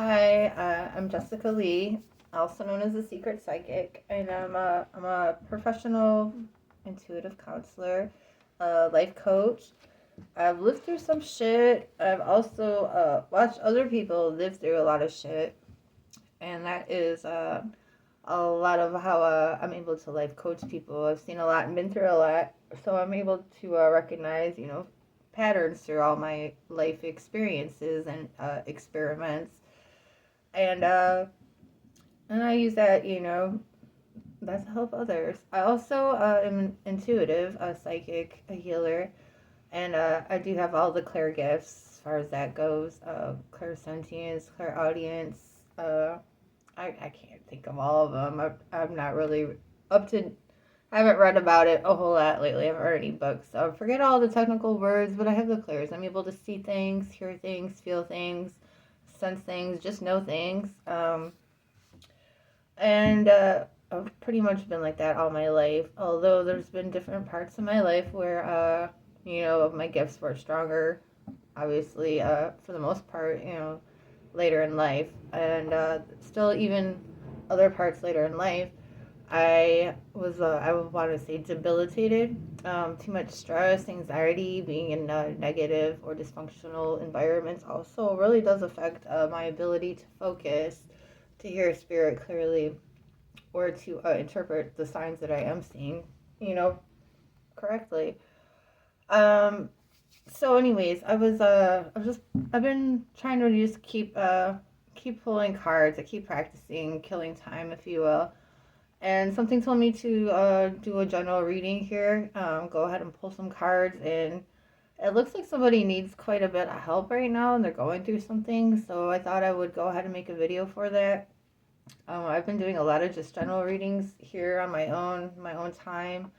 Hi, I'm Jessica Lee, also known as the Secret Psychic, and I'm a professional intuitive counselor, life coach. I've lived through some shit. I've also watched other people live through a lot of shit, and that is a lot of how I'm able to life coach people. I've seen a lot and been through a lot, so I'm able to recognize, patterns through all my life experiences and experiments and I use that, that's to help others. I also am an intuitive, a psychic, a healer, and I do have all the clair gifts as far as that goes. Clairsentience, clairaudience. I can't think of all of them. I'm not really up to. I haven't read about it a whole lot lately. I haven't read any books, so I forget all the technical words. But I have the clairs. I'm able to see things, hear things, feel things, sense things, just know things. And I've pretty much been like that all my life. Although there's been different parts of my life where, my gifts were stronger. Obviously, for the most part, later in life, and still even other parts later in life, I would want to say debilitated. Too much stress, anxiety, being in negative or dysfunctional environments also really does affect my ability to focus, to hear spirit clearly, or to interpret the signs that I am seeing, correctly. Um, so, anyways, I've been trying to just keep pulling cards. I keep practicing, killing time, if you will. And something told me to do a general reading here. Go ahead and pull some cards, and it looks like somebody needs quite a bit of help right now, and they're going through something. So I thought I would go ahead and make a video for that. I've been doing a lot of just general readings here on my own time,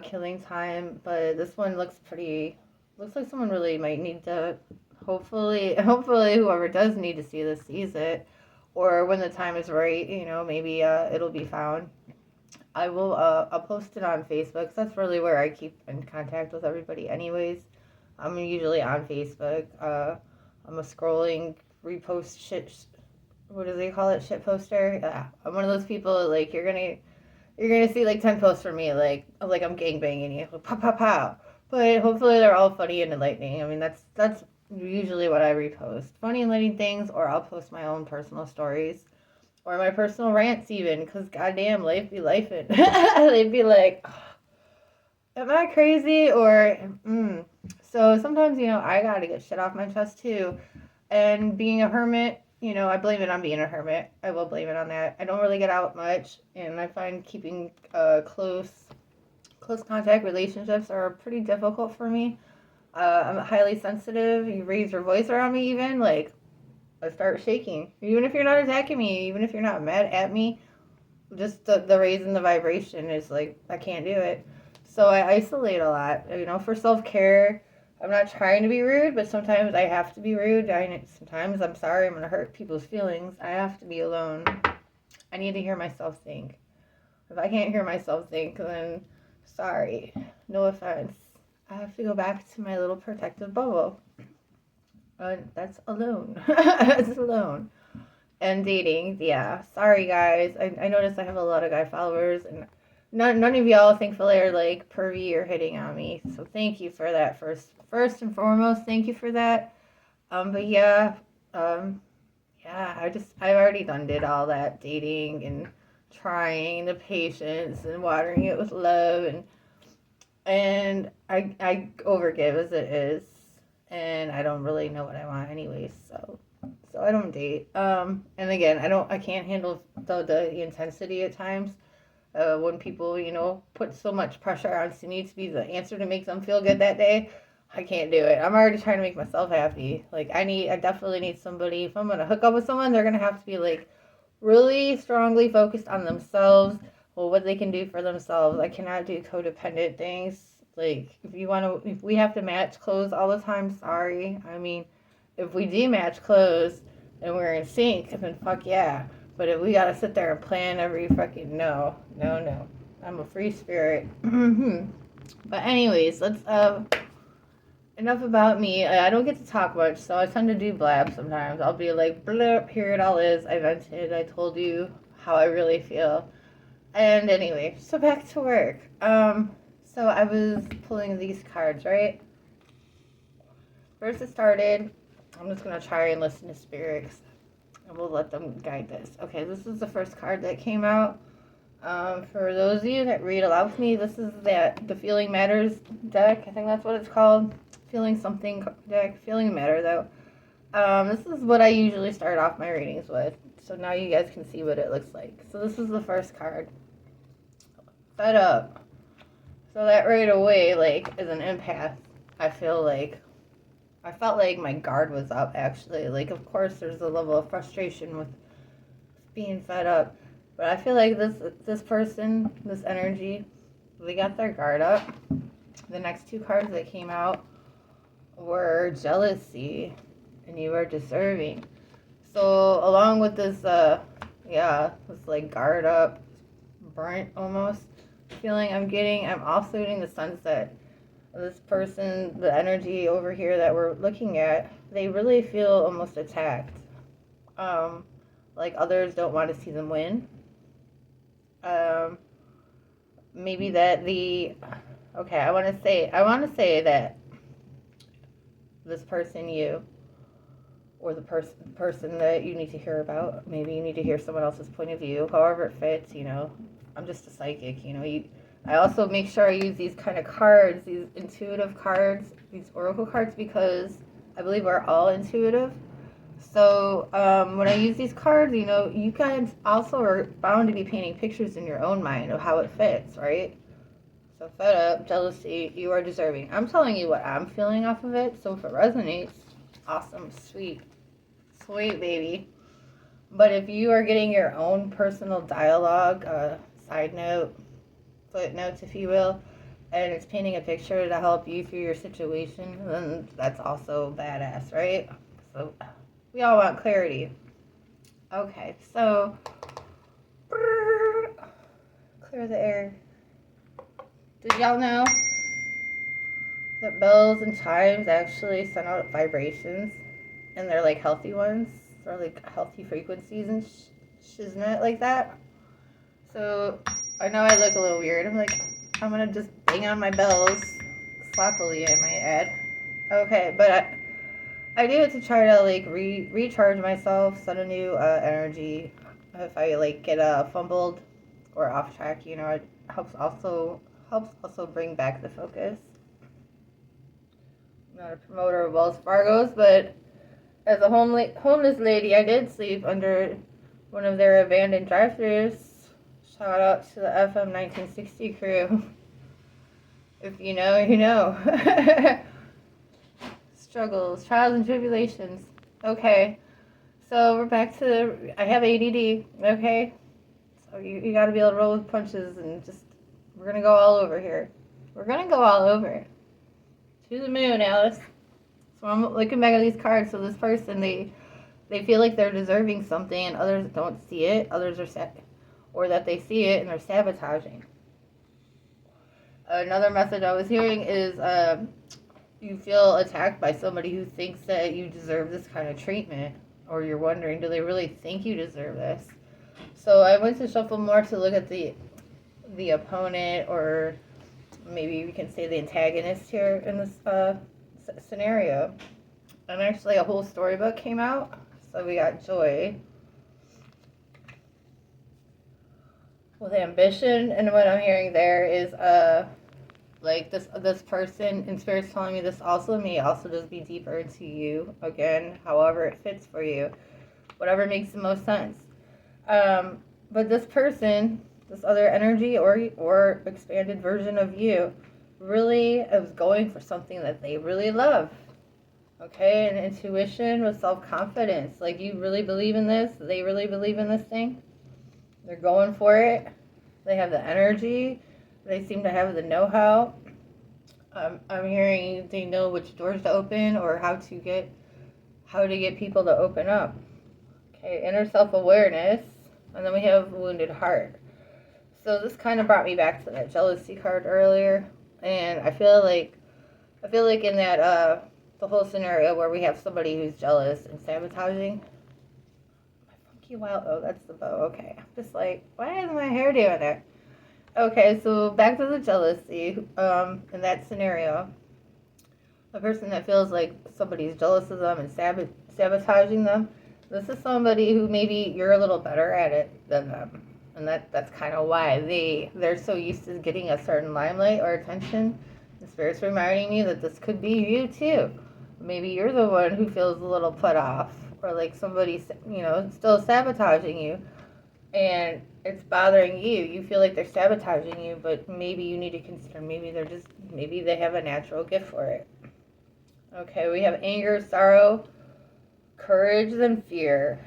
killing time. But this one looks like someone really might need to. Hopefully, whoever does need to see this sees it, or when the time is right, maybe it'll be found. I'll post it on Facebook. 'Cause that's really where I keep in contact with everybody, anyways. I'm usually on Facebook. I'm a scrolling repost shit, what do they call it, shit poster. Yeah, I'm one of those people, like, you're gonna see like 10 posts from me, like I'm gangbanging you, pow pow pow. But hopefully they're all funny and enlightening. I mean, that's usually what I repost, funny and enlightening things, or I'll post my own personal stories or my personal rants even, because goddamn, life be lifing. They'd be like, oh, am I crazy, or so sometimes, I gotta get shit off my chest too. And being a hermit, I blame it on being a hermit. I will blame it on that. I don't really get out much, and I find keeping close contact relationships are pretty difficult for me. I'm highly sensitive. You raise your voice around me, even like I start shaking. Even if you're not attacking me, even if you're not mad at me, just the raise in the vibration is like I can't do it. So I isolate a lot. For self care. I'm not trying to be rude, but sometimes I have to be rude. Sometimes I'm sorry, I'm gonna hurt people's feelings. I have to be alone. I need to hear myself think. If I can't hear myself think, then sorry. No offense. I have to go back to my little protective bubble. That's alone. That's alone. And dating, yeah. Sorry, guys. I noticed I have a lot of guy followers, and none of y'all, thankfully, are like pervy or hitting on me. So thank you for that. First and foremost, thank you for that. But yeah, yeah. I've already did all that dating and trying the patience and watering it with love, and I overgive as it is, and I don't really know what I want anyways. So I don't date. And again, I can't handle the intensity at times. When people, put so much pressure on me to be the answer to make them feel good that day, I can't do it. I'm already trying to make myself happy. Like I definitely need somebody. If I'm gonna hook up with someone, they're gonna have to be like really strongly focused on themselves, well, what they can do for themselves. I cannot do codependent things. Like if we have to match clothes all the time, sorry. I mean, if we do match clothes and we're in sync, then fuck yeah. But if we gotta sit there and plan every fucking no. I'm a free spirit. But anyways, enough about me. I don't get to talk much, so I tend to do blab sometimes. I'll be like, blurp, here it all is. I vented. I told you how I really feel. And anyway, so back to work. So I was pulling these cards, right? First it started, I'm just going to try and listen to spirits, and we'll let them guide this. Okay, this is the first card that came out. For those of you that read aloud with me, this is the Feeling Matters deck. I think that's what it's called. Feeling something deck. Feeling Matter, though. This is what I usually start off my readings with. So now you guys can see what it looks like. So this is the first card. Fed up. So that right away, like, is an empath. I felt like my guard was up, actually. Like, of course, there's a level of frustration with being fed up. But I feel like this person, this energy, they got their guard up. The next two cards that came out were jealousy, and you are deserving. So along with this, this like guard up, burnt almost feeling I'm also getting the sense that this person, the energy over here that we're looking at, they really feel almost attacked. Like others don't want to see them win. Maybe that I want to say that this person, or the person that you need to hear about, maybe you need to hear someone else's point of view, however it fits, I'm just a psychic, I also make sure I use these kind of cards, these intuitive cards, these oracle cards, because I believe we're all intuitive. So when I use these cards, you guys also are bound to be painting pictures in your own mind of how it fits, right? So fed up, jealousy, you are deserving. I'm telling you what I'm feeling off of it, so if it resonates, awesome, sweet, baby. But if you are getting your own personal dialogue, side note, footnotes, if you will, and it's painting a picture to help you through your situation, then that's also badass, right? So we all want clarity. Okay, so clear the air. Did y'all know that bells and chimes actually send out vibrations, and they're like healthy ones? They're like healthy frequencies and shiznit like that. So I know I look a little weird. I'm gonna just bang on my bells, sloppily, I might add. Okay, but I do it to try to like recharge myself, set a new energy. If I like get fumbled or off track, it helps also bring back the focus. I'm not a promoter of Wells Fargo's, but as a homeless lady, I did sleep under one of their abandoned drive-thrus. Shout out to the FM 1960 crew. If you know, you know. Struggles, trials, and tribulations. Okay, so we're back to I have ADD. Okay, so you got to be able to roll with punches, and we're gonna go all over here. We're gonna go all over to the moon, Alice. So I'm looking back at these cards. So this person, they feel like they're deserving something, and others don't see it. Others are sad, or that they see it and they're sabotaging. Another message I was hearing is you feel attacked by somebody who thinks that you deserve this kind of treatment, or you're wondering, do they really think you deserve this? So I went to shuffle more to look at the opponent, or maybe we can say the antagonist here in this scenario. And actually a whole storybook came out. So we got Joy with ambition, and what I'm hearing there is like this person, and Spirit's telling me this also may also just be deeper into you, again, however it fits for you, whatever makes the most sense. But this person, this other energy or expanded version of you, really is going for something that they really love. Okay, and intuition with self-confidence. Like, you really believe in this, they really believe in this thing. They're going for it. They have the energy. They seem to have the know-how. I'm hearing they know which doors to open, or how to get people to open up. Okay, inner self-awareness. And then we have wounded heart. So this kind of brought me back to that jealousy card earlier. And I feel like I feel like in that, the whole scenario where we have somebody who's jealous and sabotaging. My funky wild, oh, that's the bow, okay. I'm just like, why is my hair doing that? Okay, so back to the jealousy, in that scenario. A person that feels like somebody's jealous of them and sabotaging them, this is somebody who maybe you're a little better at it than them. And that's kind of why they're so used to getting a certain limelight or attention. The Spirit's reminding me that this could be you too. Maybe you're the one who feels a little put off, or like somebody's, still sabotaging you, and it's bothering you. You feel like they're sabotaging you, but maybe you need to consider maybe they have a natural gift for it. Okay, we have anger, sorrow, courage, and fear.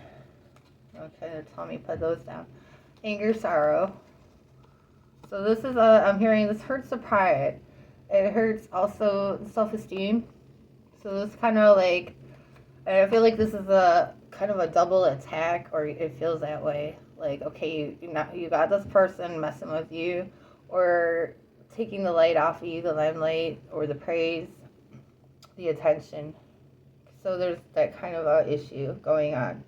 Okay, tell me put those down. Anger, sorrow. So this is I'm hearing this hurts the pride. It hurts also self-esteem. So this kind of like, I feel like this is a kind of a double attack, or it feels that way. Like, okay, you got this person messing with you, or taking the light off of you, the limelight, or the praise, the attention. So there's that kind of a issue going on.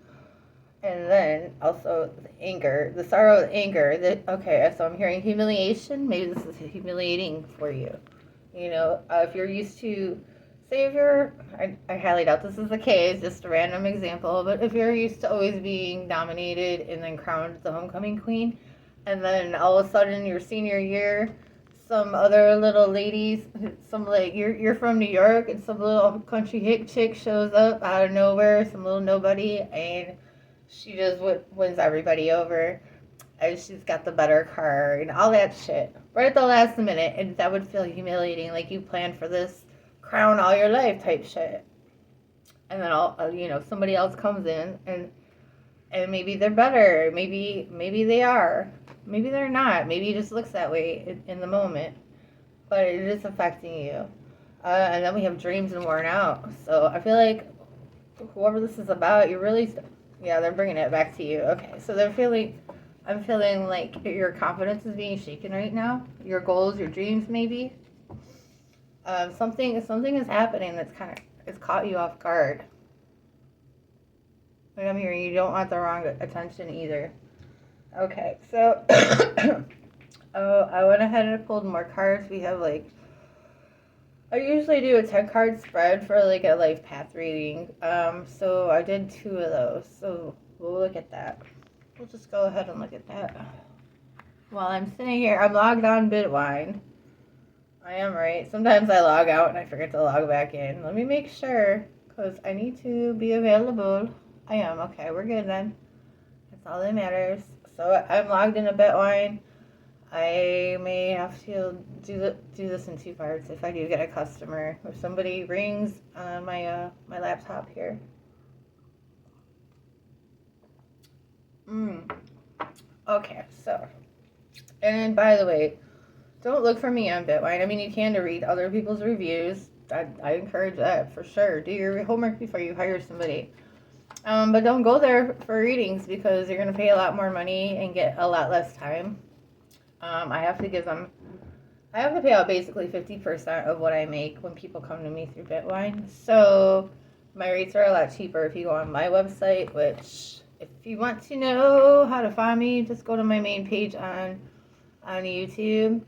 And then also the anger, the sorrow, the anger. Okay, so I'm hearing humiliation. Maybe this is humiliating for you. If you're used to, say if you're, I highly doubt this is the case, just a random example, but if you're used to always being nominated and then crowned the homecoming queen, and then all of a sudden your senior year, some other little ladies, some like you're from New York, and some little country hick chick shows up out of nowhere, some little nobody, and she just wins everybody over, and she's got the better car and all that shit right at the last minute, and that would feel humiliating, like you planned for this crown all your life type shit, and then somebody else comes in, and maybe they're better, maybe they are. Maybe they're not. Maybe it just looks that way in the moment. But it is affecting you. And then we have dreams and worn out. So I feel like whoever this is about, you're really... Yeah, they're bringing it back to you. Okay, so I'm feeling like your confidence is being shaken right now. Your goals, your dreams maybe. Something is happening that's it's caught you off guard. Like I'm hearing, you don't want the wrong attention either. Okay, so I went ahead and pulled more cards. We have I usually do a 10 card spread for like a life path reading. So I did 2 of those. So we'll look at that. We'll just go ahead and look at that. While I'm sitting here, I'm logged on Bitwine. I am right. Sometimes I log out and I forget to log back in. Let me make sure, because I need to be available. I am. Okay, we're good then. That's all that matters. So I'm logged into Bitwine. I may have to do this in 2 parts if I do get a customer. If somebody rings on my laptop here. Okay, so. And by the way, don't look for me on Bitwine. I mean, you can to read other people's reviews. I encourage that for sure. Do your homework before you hire somebody. But don't go there for readings because you're going to pay a lot more money and get a lot less time. I have to pay out basically 50% of what I make when people come to me through Bitwine. So my rates are a lot cheaper if you go on my website, which if you want to know how to find me, just go to my main page on YouTube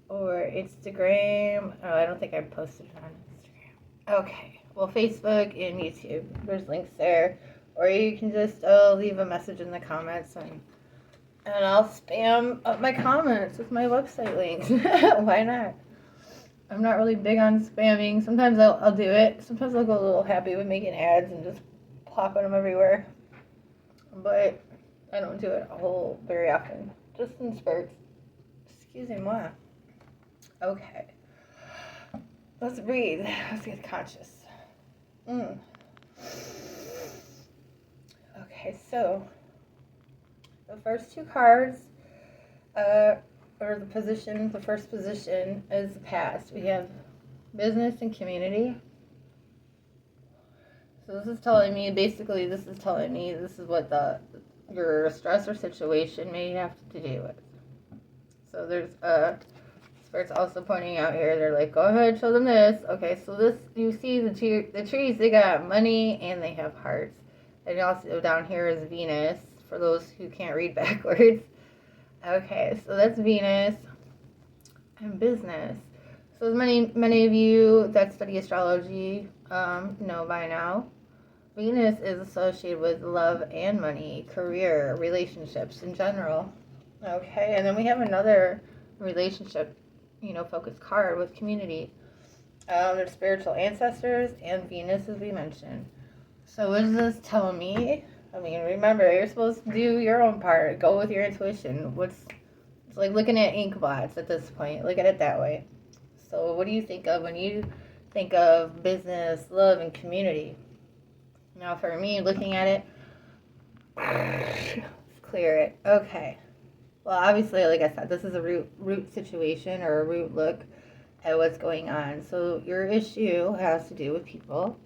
or Instagram. Oh, I don't think I posted it on Instagram. Okay. Well, Facebook and YouTube. There's links there. Or you can just leave a message in the comments and I'll spam up my comments with my website links. Why not? I'm not really big on spamming. Sometimes I'll do it. Sometimes I'll go a little happy with making ads and just plopping them everywhere. But I don't do it very often. Just in spurts. Excuse me, moi. Okay. Let's breathe. Let's get conscious. Okay, so the first 2 cards, or the first position is the past. We have business and community. So this is telling me this is what your stress or situation may have to do with. So there's Spirit's also pointing out here, they're like, go ahead, show them this. Okay, so this, you see the trees, they got money and they have hearts. And also down here is Venus, for those who can't read backwards. Okay, so that's Venus and business. So as many of you that study astrology know by now, Venus is associated with love and money, career, relationships in general. Okay, and then we have another relationship, focused card with community. There's spiritual ancestors and Venus, as we mentioned. So what does this tell me? I mean, remember, you're supposed to do your own part. Go with your intuition. It's like looking at ink blots at this point. Look at it that way. So what do you think of when you think of business, love, and community? Now for me, looking at it, let's clear it. Okay. Well, obviously, like I said, this is a root situation or a root look at what's going on. So your issue has to do with people.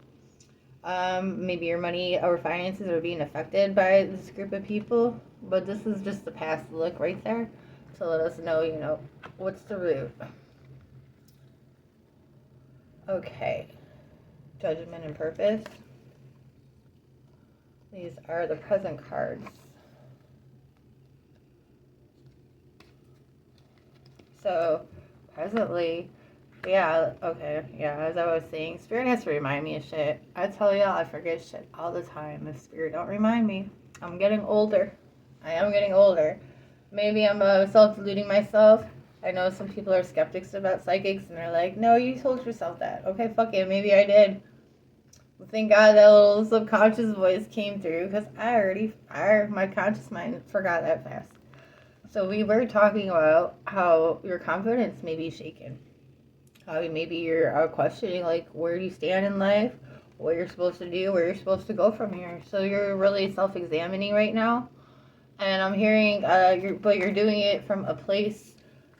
Maybe your money or finances are being affected by this group of people. But this is just the past look right there to let us know, what's the root. Okay. Judgment and purpose. These are the present cards. So, presently, as I was saying, Spirit has to remind me of shit. I tell y'all, I forget shit all the time. If Spirit don't remind me, I'm getting older. I am getting older. Maybe I'm self-deluding myself. I know some people are skeptics about psychics, and they're like, no, you told yourself that. Okay, fuck it, maybe I did. Thank God that little subconscious voice came through, because my conscious mind forgot that fast. So we were talking about how your confidence may be shaken. How maybe you're questioning, like, where do you stand in life, what you're supposed to do, where you're supposed to go from here. So you're really self-examining right now. And I'm hearing, you're doing it from a place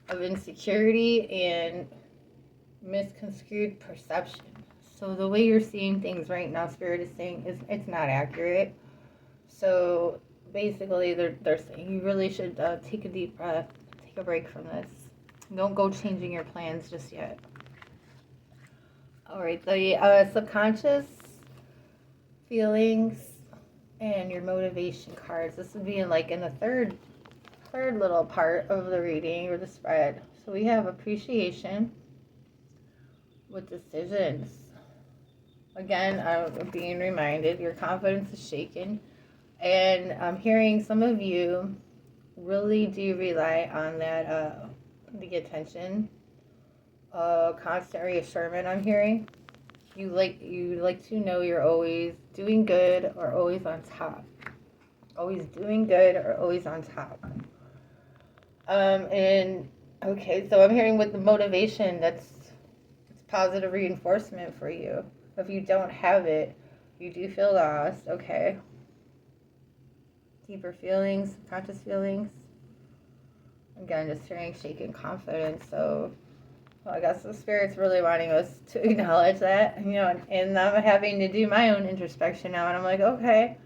of insecurity and misconstrued perception. So the way you're seeing things right now, Spirit is saying, it's not accurate. So basically, they're saying you really should take a deep breath, take a break from this. Don't go changing your plans just yet. All right, the subconscious feelings and your motivation cards. This would be in the third little part of the reading or the spread. So we have appreciation with decisions. Again, I'm being reminded your confidence is shaken. And I'm hearing some of you really do rely on that, the attention, constant reassurance. I'm hearing you like to know you're always doing good or always on top. Always doing good or always on top. And okay, so I'm hearing with the motivation, it's positive reinforcement for you. If you don't have it, you do feel lost. Okay. Deeper feelings, conscious feelings. Again, just hearing shaken confidence. So, I guess the Spirit's really wanting us to acknowledge that, and I'm having to do my own introspection now. And I'm like, okay,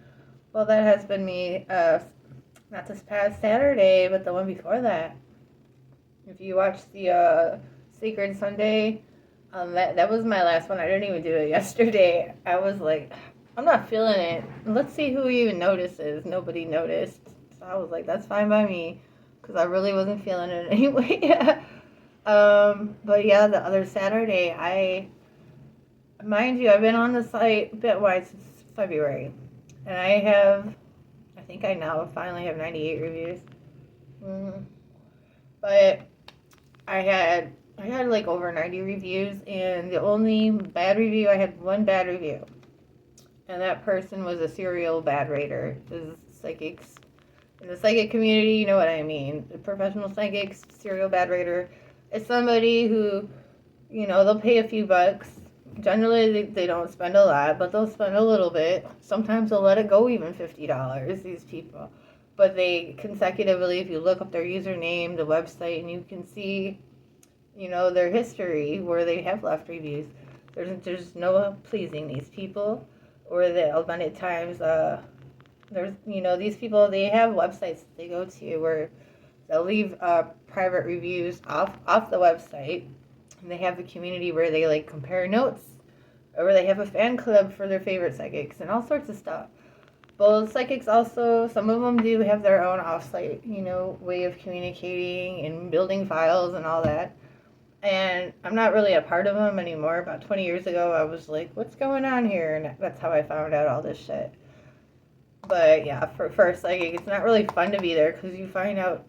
well, that has been me, not this past Saturday, but the one before that. If you watch the Sacred Sunday, that was my last one. I didn't even do it yesterday. I was like, I'm not feeling it. Let's see who even notices. Nobody noticed. So I was like, that's fine by me. Because I really wasn't feeling it anyway. But yeah, the other Saturday, mind you, I've been on the site a bit wide since February. And I think I now finally have 98 reviews. But I had like over 90 reviews. And the only bad review, I had one bad review. And that person was a serial bad rater. This psychics in the psychic community, you know what I mean. The professional psychics, serial bad rater. It's somebody who, they'll pay a few bucks. Generally, they don't spend a lot, but they'll spend a little bit. Sometimes they'll let it go even $50, these people. But they consecutively, if you look up their username, the website, and you can see, their history where they have left reviews. There's no pleasing these people. Or they'll many times, there's, these people, they have websites that they go to where They'll leave private reviews off the website. And they have a community where they like compare notes, or they have a fan club for their favorite psychics and all sorts of stuff. Both psychics also, some of them do have their own offsite, way of communicating and building files and all that. And I'm not really a part of them anymore. About 20 years ago, I was like, what's going on here? And that's how I found out all this shit. But yeah, for a psychic, it's not really fun to be there because you find out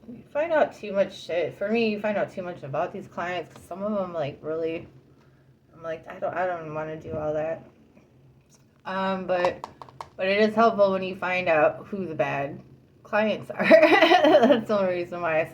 too much shit. For me, you find out too much about these clients because some of them like really, I'm like, I don't want to do all that. But it is helpful when you find out who the bad clients are. That's the only reason why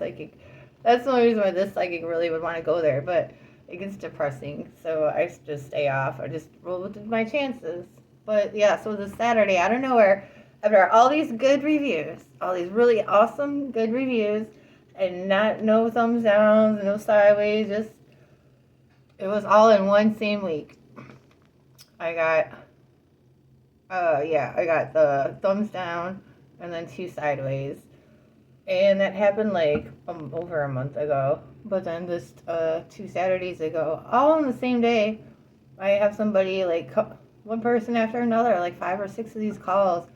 that's the only reason why this psychic really would want to go there. But it gets depressing, so I just stay off. I just roll with my chances. But yeah, so this Saturday, I don't know where. After all these good reviews, all these really awesome good reviews, and no thumbs downs, no sideways, just it was all in one same week. I got the thumbs down and then 2 sideways, and that happened like over a month ago. But then this 2 Saturdays ago, all on the same day, I have somebody like one person after another, like 5 or 6 of these calls.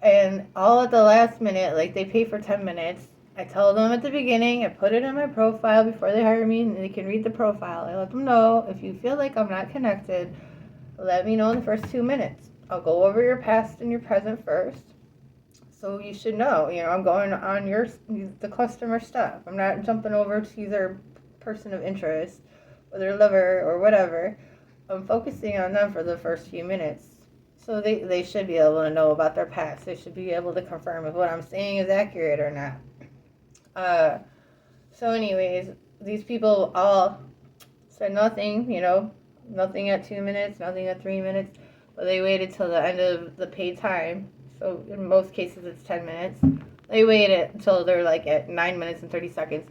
And all at the last minute, like they pay for 10 minutes. I tell them at the beginning, I put it in my profile before they hire me, and they can read the profile. I let them know, if you feel like I'm not connected, let me know in the first 2 minutes. I'll go over your past and your present first. So you should know, I'm going on the customer stuff. I'm not jumping over to their person of interest or their lover or whatever. I'm focusing on them for the first few minutes. So they should be able to know about their past. They should be able to confirm if what I'm saying is accurate or not. So anyways, these people all said nothing, nothing at 2 minutes, nothing at 3 minutes. But they waited till the end of the paid time. So in most cases it's 10 minutes. They waited until they're like at 9 minutes and 30 seconds.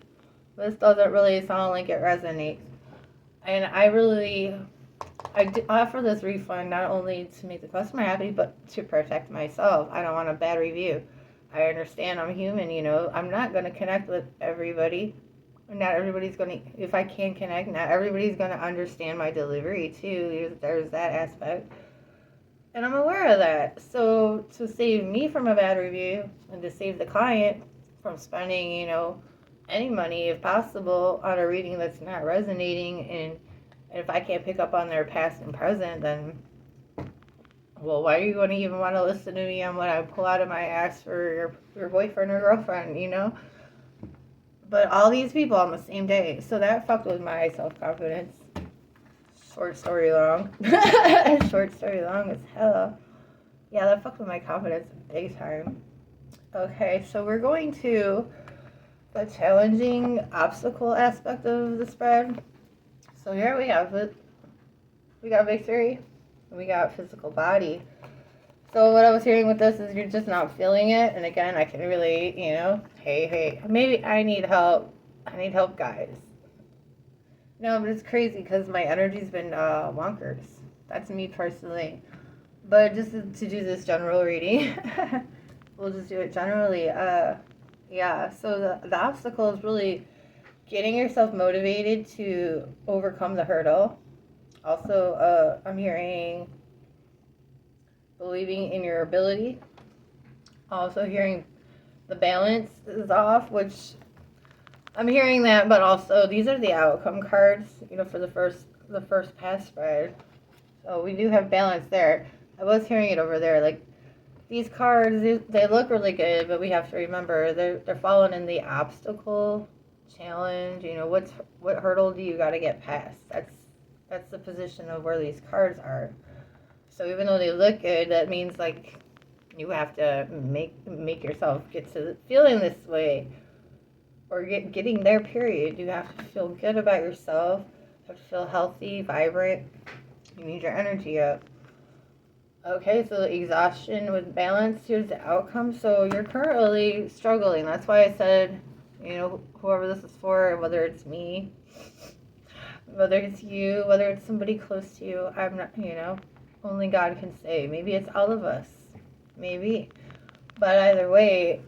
This doesn't really sound like it resonates. And I offer this refund not only to make the customer happy, but to protect myself. I don't want a bad review. I understand I'm human, I'm not going to connect with everybody. Not everybody's going to, if I can connect, not everybody's going to understand my delivery too. There's that aspect. And I'm aware of that. So to save me from a bad review and to save the client from spending, any money if possible on a reading that's not resonating, and if I can't pick up on their past and present, then, well, why are you going to even want to listen to me on what I pull out of my ass for your boyfriend or girlfriend, But all these people on the same day, so that fucked with my self-confidence. Short story long. Short story long as hell. Yeah, that fucked with my confidence big time. Okay, so we're going to the challenging obstacle aspect of the spread. So here we have it. We got victory. We got physical body. So what I was hearing with this is you're just not feeling it. And again, I can relate, hey, maybe I need help. I need help, guys. No, but it's crazy because my energy's been wonkers. That's me personally. But just to do this general reading, we'll just do it generally. Yeah, so the obstacle is really getting yourself motivated to overcome the hurdle. Also, I'm hearing believing in your ability. Also hearing the balance is off, which I'm hearing that, but also these are the outcome cards, for the first pass spread. So we do have balance there. I was hearing it over there, like these cards, they look really good, but we have to remember they're falling in the obstacle challenge. What hurdle do you got to get past? That's the position of where these cards are. So even though they look good, that means like you have to make yourself get to feeling this way, or getting there. Period. You have to feel good about yourself. You have to feel healthy, vibrant. You need your energy up. Okay, so exhaustion with balance. Here's the outcome. So you're currently struggling. That's why I said, whoever this is for, whether it's me, whether it's you, whether it's somebody close to you, I'm not, only God can say. Maybe it's all of us. Maybe. But either way,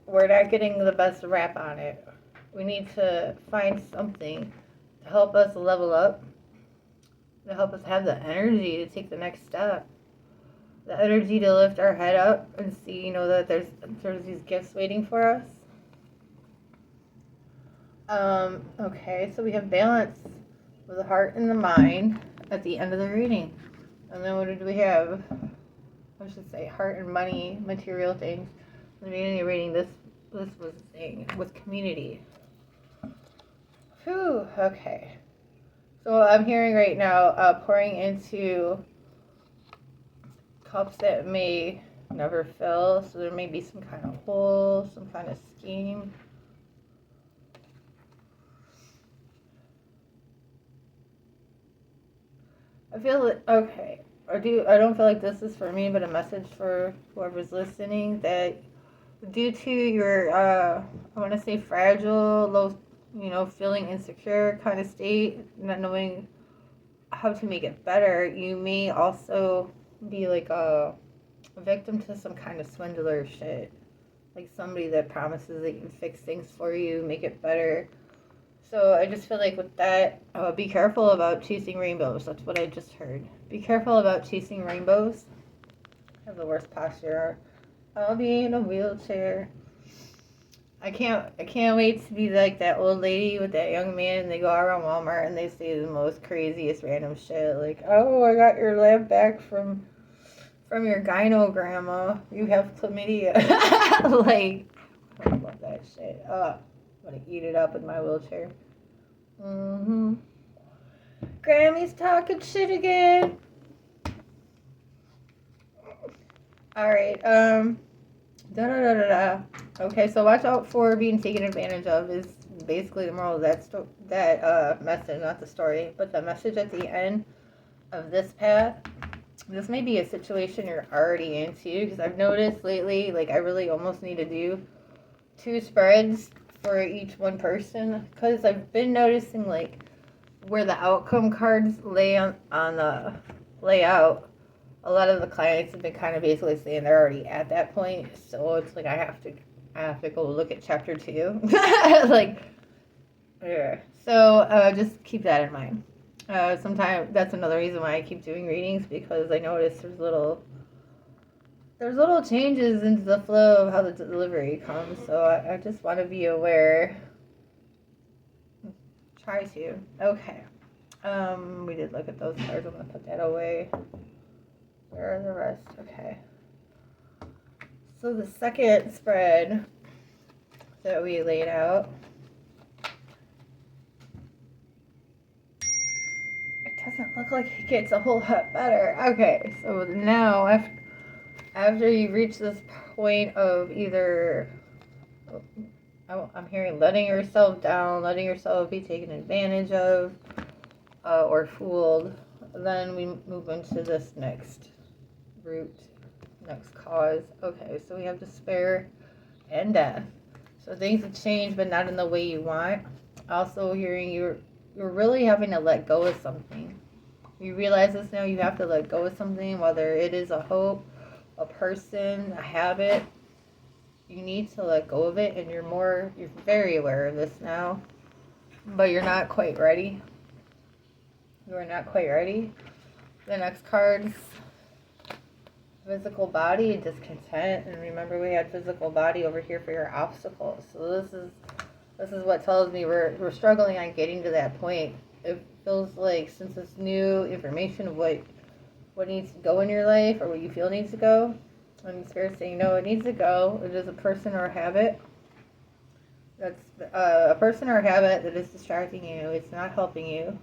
we're not getting the best rap on it. We need to find something to help us level up, to help us have the energy to take the next step, the energy to lift our head up and see, that there's these gifts waiting for us. Okay, so we have balance with the heart and the mind at the end of the reading. And then what did we have? I should say heart and money, material things. In the beginning of reading, this was the thing with community. Whew, okay. So I'm hearing right now pouring into cups that may never fill. So there may be some kind of hole, some kind of scheme. I feel it. Okay. I don't feel like this is for me, but a message for whoever's listening, that due to your I want to say fragile, low, feeling insecure kind of state, not knowing how to make it better, you may also be like a victim to some kind of swindler shit, like somebody that promises they can fix things for you, make it better. So I just feel like with that, be careful about chasing rainbows. That's what I just heard. Be careful about chasing rainbows. I have the worst posture. I'll be in a wheelchair. I can't wait to be like that old lady with that young man, and they go around Walmart and they say the most craziest random shit, like, "Oh, I got your lab back from your gyno grandma. You have chlamydia." Like, I love that shit. I'm gonna eat it up in my wheelchair. Grammy's talking shit again. Alright, Okay, so watch out for being taken advantage of is basically the moral of that message, not the story, but the message at the end of this path. This may be a situation you're already into, because I've noticed lately, like, I really almost need to do 2 spreads for each one person, because I've been noticing, like, where the outcome cards lay on the layout, a lot of the clients have been kind of basically saying they're already at that point, so it's like I have to go look at chapter 2. Like, yeah. So just keep that in mind. Sometimes that's another reason why I keep doing readings, because I notice there's little changes into the flow of how the delivery comes. So I just want to be aware. Try to. Okay. We did look at those cards. I'm gonna put that away. Where are the rest? Okay. So the second spread that we laid out, it doesn't look like it gets a whole lot better. Okay, so now after you reach this point of either, I'm hearing letting yourself down, letting yourself be taken advantage of, or fooled, then we move into this next root, next cause. Okay, so we have despair and death. So things have changed, but not in the way you want. Also hearing you're really having to let go of something. You realize this now, you have to let go of something, whether it is a hope, a person, a habit. You need to let go of it, and you're very aware of this now, but you're not quite ready. You are not quite ready. The next card's physical body, discontent, and remember we had physical body over here for your obstacles. So this is what tells me we're struggling on getting to that point. It feels like, since it's new information of what needs to go in your life, or what you feel needs to go, and Spirit's saying no, it needs to go. It is a person or a habit. That's a person or a habit that is distracting you. It's not helping you.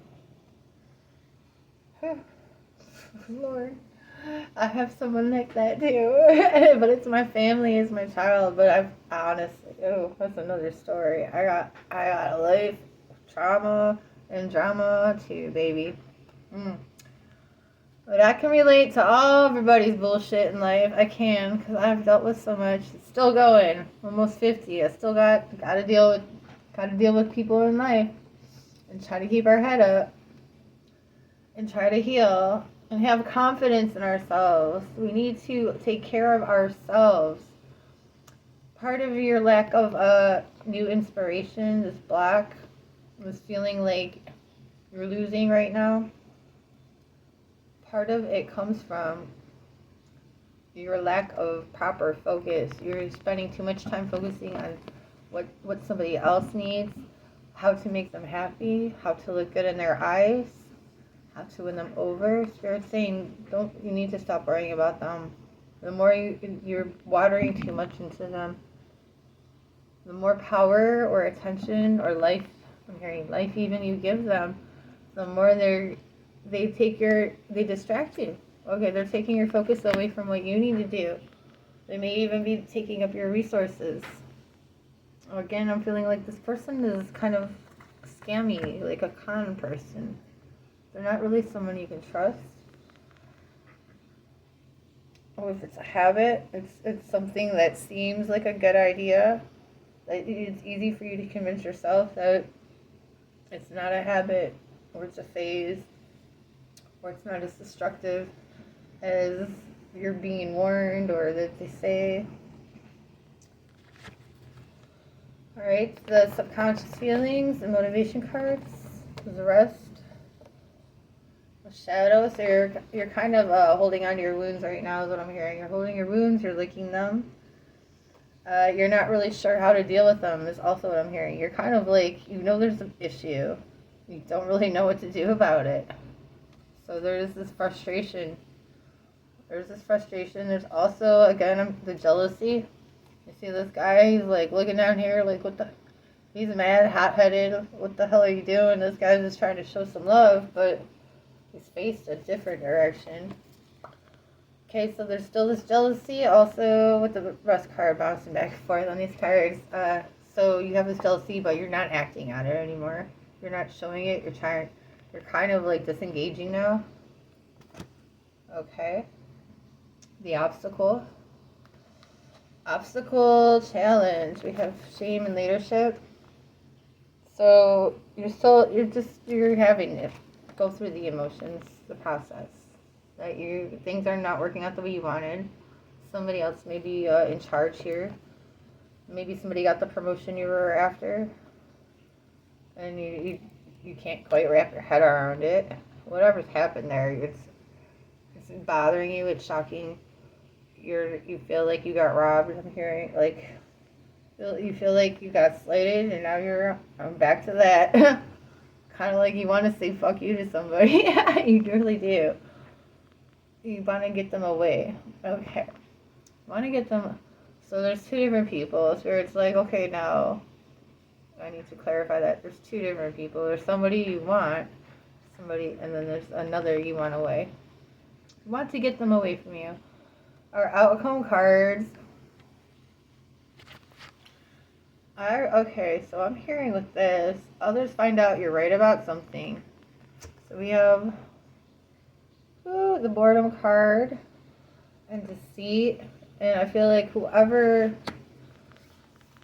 Lord, I have someone like that too, but it's my family, it's my child. But I've honestly, that's another story. I got a life trauma and drama too, baby. But I can relate to everybody's bullshit in life. I can, because I've dealt with so much. It's still going. Almost 50. I still gotta deal with people in life, and try to keep our head up, and try to heal, and have confidence in ourselves. We need to take care of ourselves. part of your lack of new inspiration, this block, this feeling like you're losing right now, part of it comes from your lack of proper focus. You're spending too much time focusing on what somebody else needs, how to make them happy, how to look good in their eyes, how to win them over. Spirit's saying, you need to stop worrying about them. The more you're watering too much into them, the more power or attention or life, I'm hearing life even, you give them, the more they distract you. Okay, they're taking your focus away from what you need to do. They may even be taking up your resources. Again, I'm feeling like this person is kind of scammy, like a con person. They're not really someone you can trust. Or if it's a habit, it's something that seems like a good idea. It's easy for you to convince yourself that it's not a habit, or it's a phase, or it's not as destructive as you're being warned or that they say. Alright, the subconscious feelings, the motivation cards, the rest. The shadow, so you're kind of holding on to your wounds right now is what I'm hearing. You're holding your wounds, you're licking them. You're not really sure how to deal with them is also what I'm hearing. You're kind of like, there's an issue. You don't really know what to do about it. So there's this frustration. There's also, again, the jealousy. You see this guy, he's like looking down here, like, he's mad, hot-headed. What the hell are you doing? This guy's just trying to show some love, but he's faced a different direction. Okay, so there's still this jealousy, also with the rest card bouncing back and forth on these cards. So you have this jealousy, but you're not acting on it anymore. You're not showing it. You're kind of like disengaging now. Okay. The obstacle. Obstacle challenge. We have shame and leadership. So you're having to go through the emotions, the process. That things are not working out the way you wanted. Somebody else may be in charge here. Maybe somebody got the promotion you were after, and you can't quite wrap your head around it. Whatever's happened there, it's bothering you. It's shocking. You feel like you got robbed. I'm hearing like you feel like you got slighted, and now I'm back to that. Kind of like you want to say fuck you to somebody. You really do. You want to get them away. Okay. Want to get them. So there's two different people. Where it's like, okay, now I need to clarify that. There's two different people. There's somebody you want, and then there's another you want away. You want to get them away from you. Our outcome cards. Okay, so I'm hearing with this, others find out you're right about something. So we have the boredom card and deceit. And I feel like whoever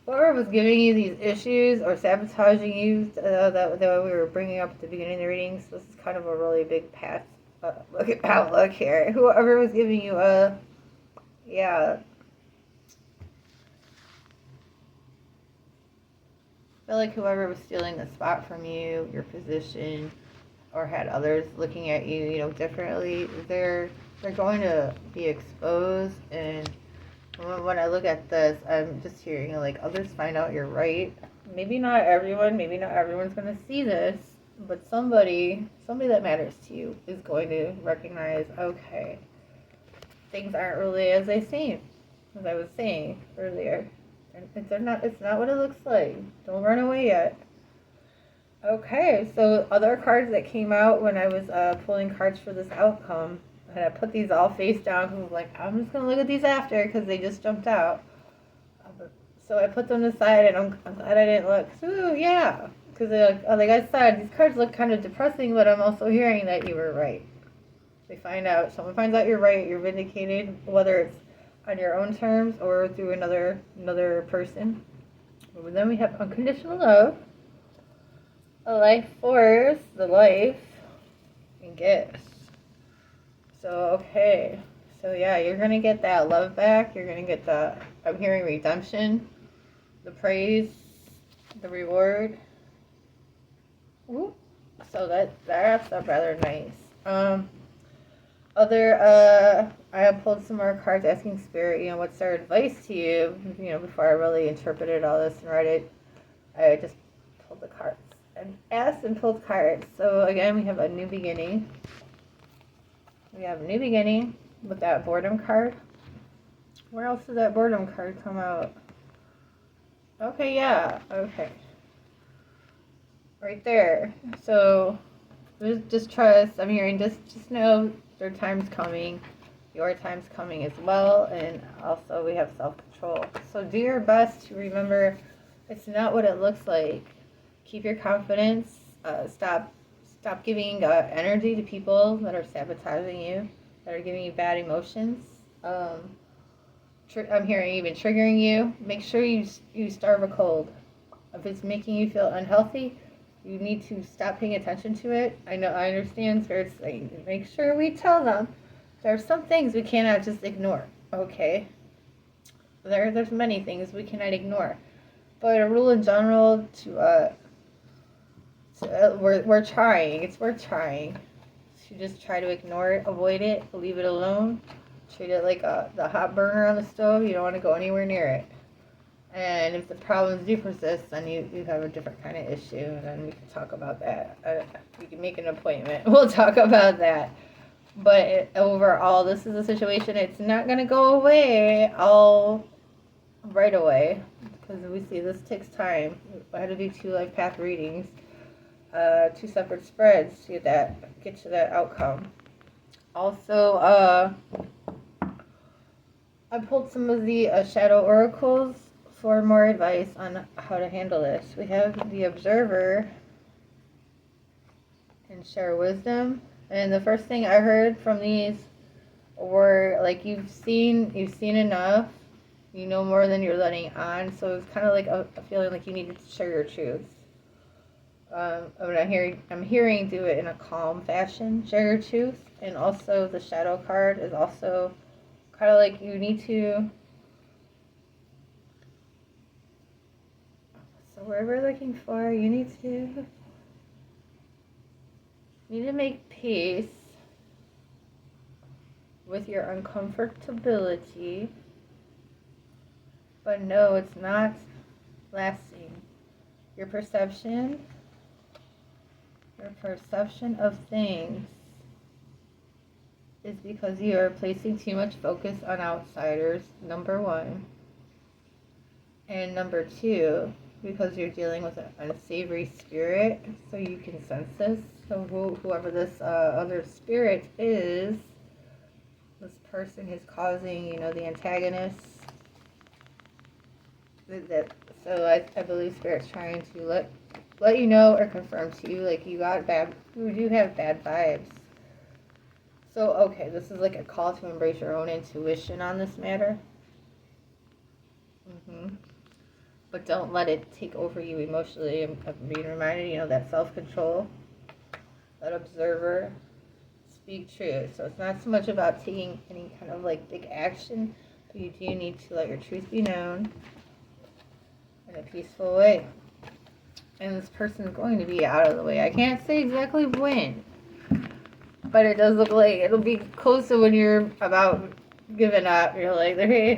was giving you these issues or sabotaging you that we were bringing up at the beginning of the readings, this is kind of a really big outlook here. Whoever was giving you I feel like whoever was stealing the spot from you, your position, or had others looking at you, differently, they're going to be exposed. And when I look at this, I'm just hearing like others find out you're right. Maybe not everyone's going to see this, but somebody that matters to you is going to recognize, okay, things aren't really as they seem, as I was saying earlier. It's not what it looks like. Don't run away yet. Okay, so other cards that came out when I was pulling cards for this outcome, and I put these all face down because I was like, I'm just going to look at these after because they just jumped out. So I put them aside, and I'm glad I didn't look. Ooh, yeah, because like I said, these cards look kind of depressing, but I'm also hearing that you were right. Someone finds out you're right, you're vindicated, whether it's on your own terms or through another person. But then we have unconditional love, a life force, the life, and gifts. So So yeah, you're going to get that love back. You're going to get the, I'm hearing redemption, the praise, the reward. Whoop. So that wraps up rather nice. I have pulled some more cards asking Spirit, what's their advice to you? Before I really interpreted all this and read it, I just pulled the cards and asked and pulled cards. So again, we have a new beginning. We have a new beginning with that boredom card. Where else did that boredom card come out? Okay, yeah, okay. Right there. So just trust. I'm hearing just know their time's coming. Your time's coming as well. And also we have self-control. So do your best to remember it's not what it looks like. Keep your confidence. Stop giving energy to people that are sabotaging you, that are giving you bad emotions. I'm hearing even triggering you. Make sure you starve a cold. If it's making you feel unhealthy, you need to stop paying attention to it. I understand Spirit's saying, make sure we tell them there are some things we cannot just ignore, okay? There's many things we cannot ignore. But a rule in general we're trying. It's worth trying to just try to ignore it, avoid it, leave it alone. Treat it like the hot burner on the stove. You don't want to go anywhere near it. And if the problems do persist, then you have a different kind of issue, and then we can talk about that. We can make an appointment. We'll talk about that. But overall, this is a situation, it's not going to go away all right away. Because we see this takes time. I had to do 2 life path readings, 2 separate spreads to get to that outcome. Also, I pulled some of the shadow oracles for more advice on how to handle this. We have the Observer and Share Wisdom. And the first thing I heard from these were like you've seen enough, you know more than you're letting on. So it's kind of like a feeling like you need to share your truth. I'm hearing do it in a calm fashion. Share your truth. And also the Shadow card is also kind of like you need to. So where we're looking for, you need to make peace with your uncomfortability, but no, it's not lasting. Your perception of things is because you are placing too much focus on outsiders, number 1. And number 2, because you're dealing with an unsavory spirit, so you can sense this. So whoever this other spirit is, this person is causing, the antagonist. So I believe Spirit's trying to let you know or confirm to you, like you do have bad vibes. So, okay, this is like a call to embrace your own intuition on this matter. But don't let it take over you emotionally. I'm being reminded, that self-control, that observer, speak truth. So it's not so much about taking any kind of like big action, but you do need to let your truth be known in a peaceful way. And this person is going to be out of the way. I can't say exactly when, but it does look like it'll be close to when you're about giving up. You're like, hey,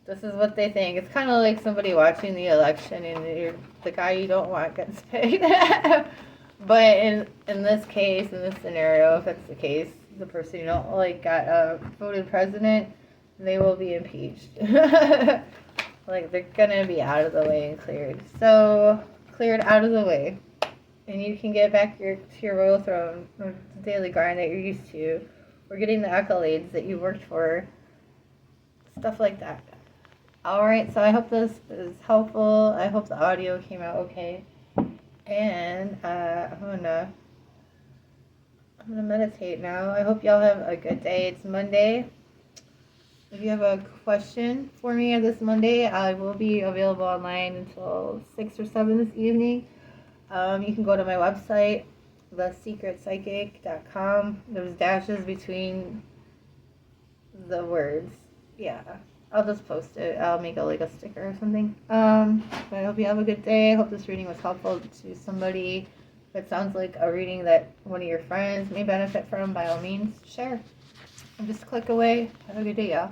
this is what they think. It's kind of like somebody watching the election and the guy you don't want gets picked. But in this case, in this scenario, if that's the case, the person you don't like got voted president, they will be impeached. Like, they're going to be out of the way and cleared. So, cleared out of the way. And you can get back to your royal throne, the daily grind that you're used to. Or getting the accolades that you worked for. Stuff like that. Alright, so I hope this is helpful. I hope the audio came out okay. And I'm gonna meditate now. I hope y'all have a good day. It's Monday. If you have a question for me this Monday, I will be available online until 6 or 7 this evening. You can go to my website, Thesecretpsychic.com. There's dashes between the words. Yeah. I'll just post it. I'll make a sticker or something. But I hope you have a good day. I hope this reading was helpful to somebody. If it sounds like a reading that one of your friends may benefit from, by all means, share. And just click away. Have a good day, y'all.